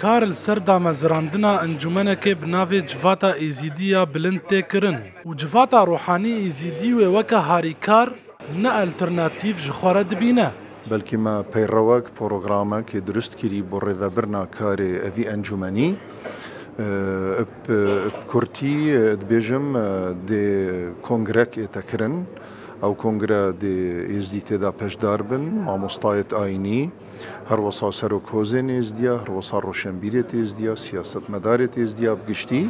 کارل سر دامەزراندنا ئەنجومەنێکێ بناوێ جڤاتە ئێزیدیە بلند تێکردن و جڤاتە ڕۆحانی ئێزیدی وێ وەکە هاریکار نە ئەلتەرناتیڤ ji xwe re dibîne. بەلکی me peyrewek programekê durist kirî bo rêvebirina karê evî encûmenî kurtî dibêjim dê kongrekê te kirin ew kongre dê êzdî têda peşdar bin mamostayet ayînî herwesa serokhozên êzdiya herwesa roşenbîrê êzdiya siyasetmedarê êzdiya giştî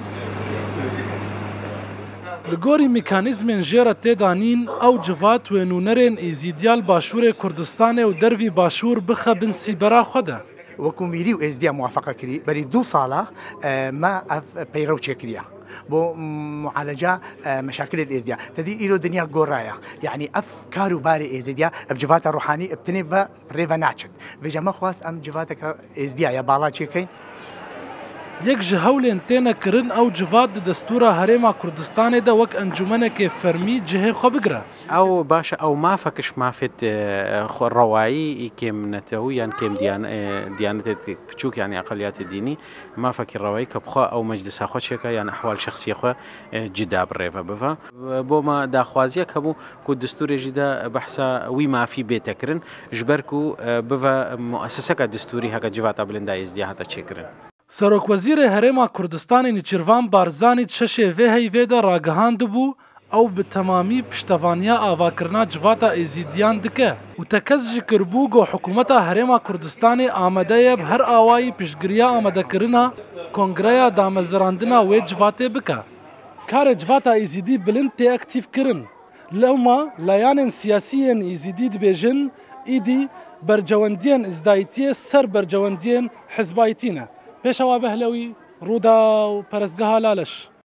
Li gorî mîkanîzmên jê re têda nîn ew civat wênûnerên êzîdiyal Başûrê Kurdistanê û dervî Başûr bixebin sîbera xwe de. وەکو میری و ئێزدیا موافقە کردی بەری 2 ساڵە ما ئەف پەیڕە و چێکریە بۆ معالەجە مەشاکلێت ئێزدیا دەدی ئیرۆ دنیا گۆڕایە یعنی ئەف کار و باری ئێزدیا ئەم جڤاتە ڕۆحانی ئەبتنێ بە ڕێڤە ناچێت بێژەمە خواست ئەم جڤاتەکە ئێزدیا یا باڵا چێکەین یەک ji hewlên têne kirin ew civat di destûra Herêma Kurdistanê de wek encûmenekê fermî cihê xwe bigire. ئەو باشە ئەو مافەکەش مافێت ڕەوایی کێم نەتەوە یان کێم دیانەتێت بچووک یانی ئەقلیاتی دینی مافەکی ڕەوایی کە بخوا ئەو مەجلسا خۆ چێکە یان ئەحوال شخصی خۆ جدا بڕێڤە بڤە بۆمە داخوازیە کە بوو کو دستورێژیدا بەحسا وی مافی بێتەکردن ji ber ku bivە مؤسسەکە دستوری هەکە جیڤاتە بلندا ئێزدیا هەتە çêkirin. Serokwezîrê Herêma Kurdistanê Nêçîrvan Barzanî şeşê vê heyvê de ragihandibû ew bi temamî piştevaniya avakirina civata êzîdiyan dike û te kes jî kirbû got hikûmeta Herêma Kurdistanê amade ye bi her awayî piştgiriya amadekirina Kongreya damezrandina wê civatê bike. Karê civata êzîdî bilind tê aktiv kirin. Lewma layanên siyasî yên êzîdî dibêjin îdî bercewendiyên îzdayîtiyê ser bercewendiyên hizbayîtî ne. Pêşewa Behlewî, Rûda û Perestgeha Laleş.